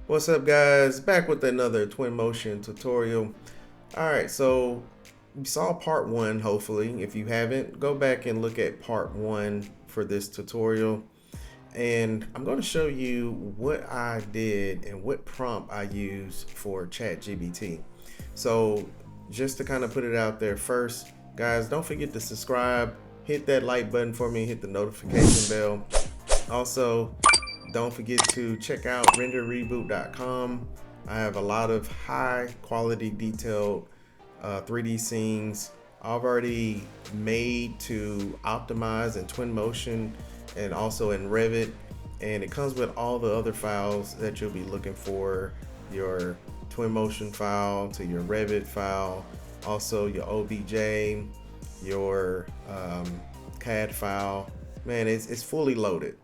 What's up, guys? Back with another Twinmotion tutorial. Alright, so you saw part one. Hopefully if you haven't, go back and look at part one for this tutorial, and I'm going to show you what I did and what prompt I used for ChatGPT. So just to kind of put it out there first, guys, don't forget to subscribe, hit that like button for me, hit the notification bell. Also, don't forget to check out reboot.com. I have a lot of high quality detailed 3D scenes I've already made to optimize in Twinmotion and also in Revit, and it comes with all the other files that you'll be looking for: your Twinmotion file to your Revit file, also your OBJ, your CAD file. Man, it's fully loaded.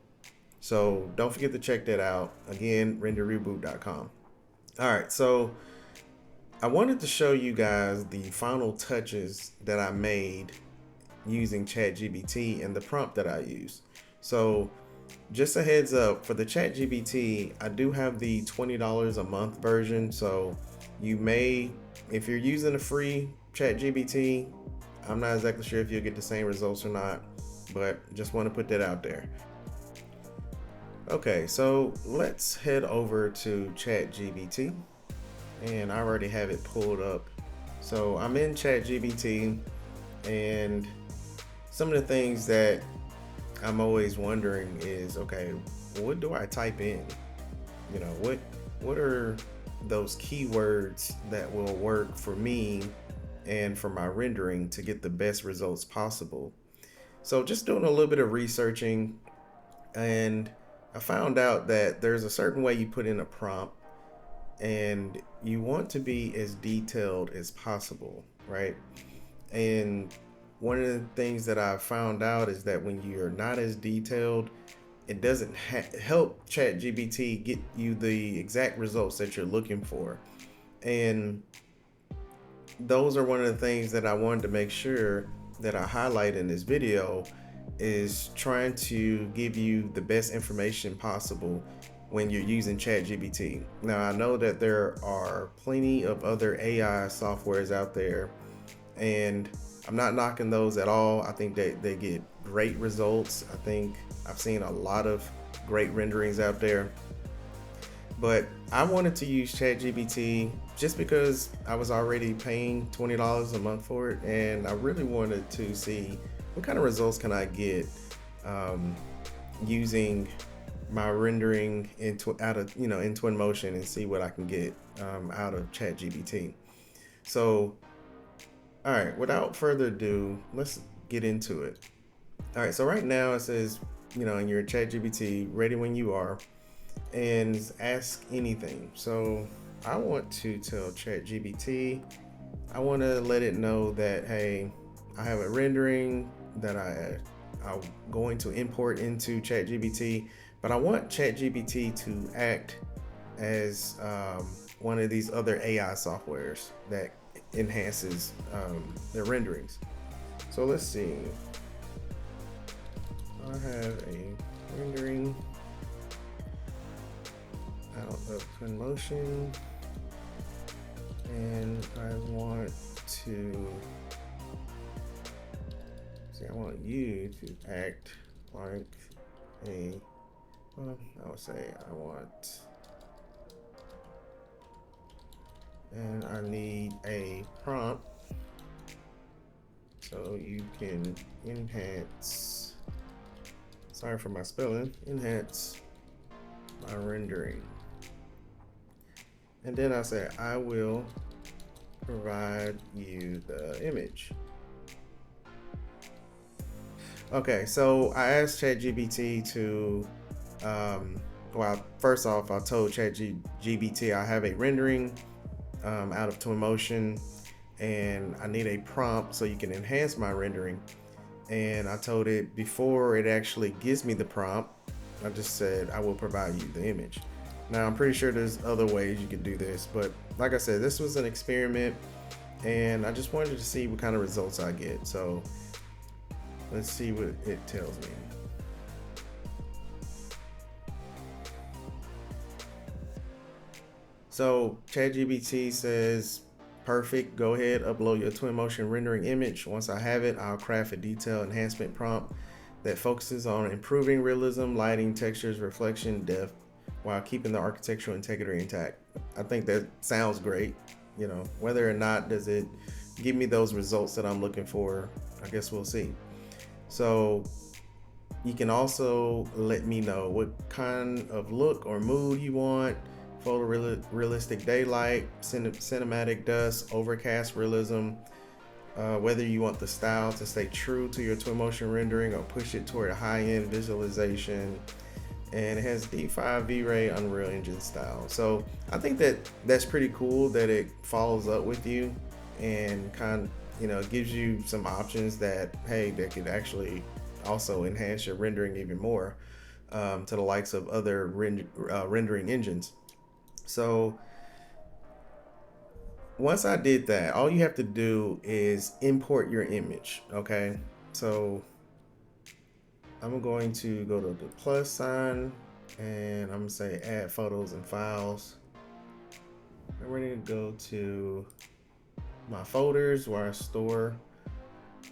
So don't forget to check that out. Again, reboot.com. All right, so I wanted to show you guys the final touches that I made using ChatGPT and the prompt that I used. So just a heads up, for the ChatGPT, I do have the $20 a month version. So you may, if you're using a free ChatGPT, I'm not exactly sure if you'll get the same results or not, but just want to put that out there. Okay, so let's head over to ChatGPT, and I already have it pulled up. So I'm in ChatGPT, and some of the things that I'm always wondering is, okay, what do I type in? You know, what are those keywords that will work for me and for my rendering to get the best results possible? So just doing a little bit of researching, and I found out that there's a certain way you put in a prompt, and you want to be as detailed as possible, right? And one of the things that I found out is that when you're not as detailed, it doesn't help ChatGPT get you the exact results that you're looking for. And those are one of the things that I wanted to make sure that I highlight in this video, is trying to give you the best information possible when you're using ChatGPT. Now, I know that there are plenty of other AI softwares out there, and I'm not knocking those at all. I think that they get great results. I think I've seen a lot of great renderings out there, but I wanted to use ChatGPT just because I was already paying $20 a month for it, and I really wanted to see what kind of results can I get using my rendering in Twinmotion, and see what I can get out of ChatGPT. So, all right, without further ado, let's get into it. All right, so right now it says, in your ChatGPT, ready when you are, and ask anything. So I want to tell ChatGPT, I want to let it know that, hey, I have a rendering that I'm going to import into ChatGPT, but I want ChatGPT to act as one of these other AI softwares that enhances their renderings. So let's see. I have a rendering out of Twinmotion, and I want you to act like I would say and I need a prompt so you can enhance, sorry for my spelling, enhance my rendering. And then I say, I will provide you the image. Okay, so I asked ChatGPT to, first off, I told ChatGPT I have a rendering out of Twinmotion, and I need a prompt so you can enhance my rendering. And I told it, before it actually gives me the prompt, I just said, I will provide you the image. Now, I'm pretty sure there's other ways you can do this, but like I said, this was an experiment, and I just wanted to see what kind of results I get. So let's see what it tells me. So ChatGPT says, perfect, go ahead, upload your Twinmotion rendering image. Once I have it, I'll craft a detailed enhancement prompt that focuses on improving realism, lighting, textures, reflection, depth, while keeping the architectural integrity intact. I think that sounds great. You know, whether or not does it give me those results that I'm looking for, I guess we'll see. So you can also let me know what kind of look or mood you want: photorealistic daylight, cinematic dusk, overcast realism, whether you want the style to stay true to your Twinmotion rendering or push it toward a high-end visualization. And it has D5 V-Ray Unreal Engine style. So I think that that's pretty cool that it follows up with you and gives you some options that, hey, that could actually also enhance your rendering even more, to the likes of other rendering engines. So once I did that, all you have to do is import your image. Okay, so I'm going to go to the plus sign and I'm gonna say add photos and files. And we're gonna go to my folders where I store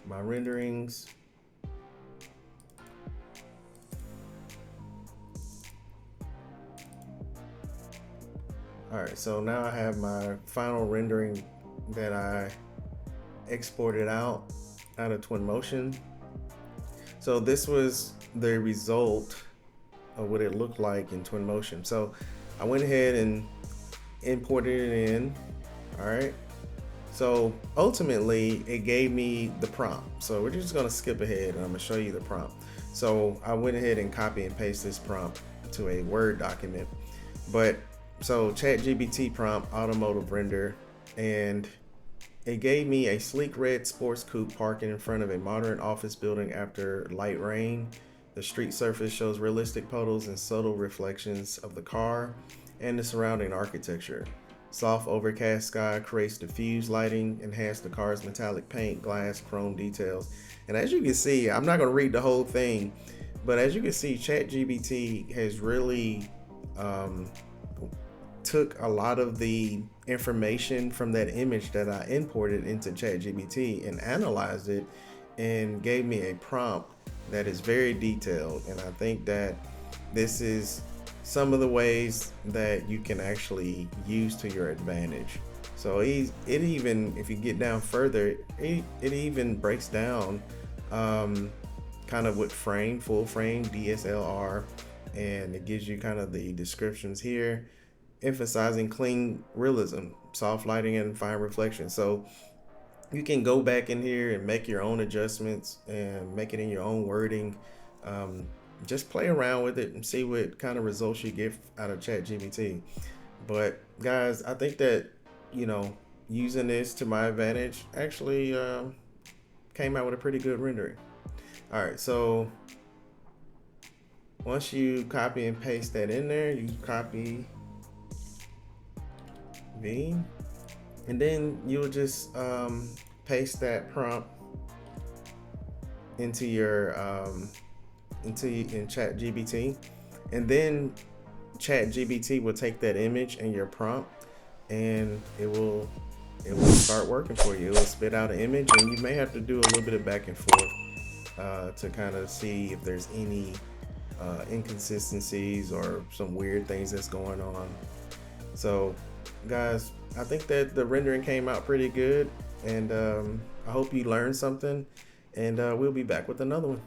my renderings. All right, so now I have my final rendering that I exported out of Twinmotion. So this was the result of what it looked like in Twinmotion. So I went ahead and imported it in. All right. So ultimately it gave me the prompt. So we're just gonna skip ahead and I'm gonna show you the prompt. So I went ahead and copy and paste this prompt to a Word document. But so ChatGPT prompt, automotive render, and it gave me a sleek red sports coupe parking in front of a modern office building after light rain. The street surface shows realistic puddles and subtle reflections of the car and the surrounding architecture. Soft overcast sky creates diffused lighting, enhance the car's metallic paint, glass, chrome details. And as you can see, I'm not going to read the whole thing, but as you can see, ChatGPT has really took a lot of the information from that image that I imported into ChatGPT and analyzed it and gave me a prompt that is very detailed. And I think that this is some of the ways that you can actually use to your advantage. So it even, if you get down further, it even breaks down kind of what frame, full frame, DSLR, and it gives you kind of the descriptions here, emphasizing clean realism, soft lighting, and fine reflection. So you can go back in here and make your own adjustments and make it in your own wording. Just play around with it and see what kind of results you get out of ChatGPT. But guys, I think that, using this to my advantage actually came out with a pretty good rendering. All right, so once you copy and paste that in there, you copy V, and then you'll just paste that prompt into your in ChatGPT, and then ChatGPT will take that image and your prompt, and it will start working for you. It will spit out an image, and you may have to do a little bit of back and forth to kind of see if there's any inconsistencies or some weird things that's going on. So guys, I think that the rendering came out pretty good, and I hope you learned something, and we'll be back with another one.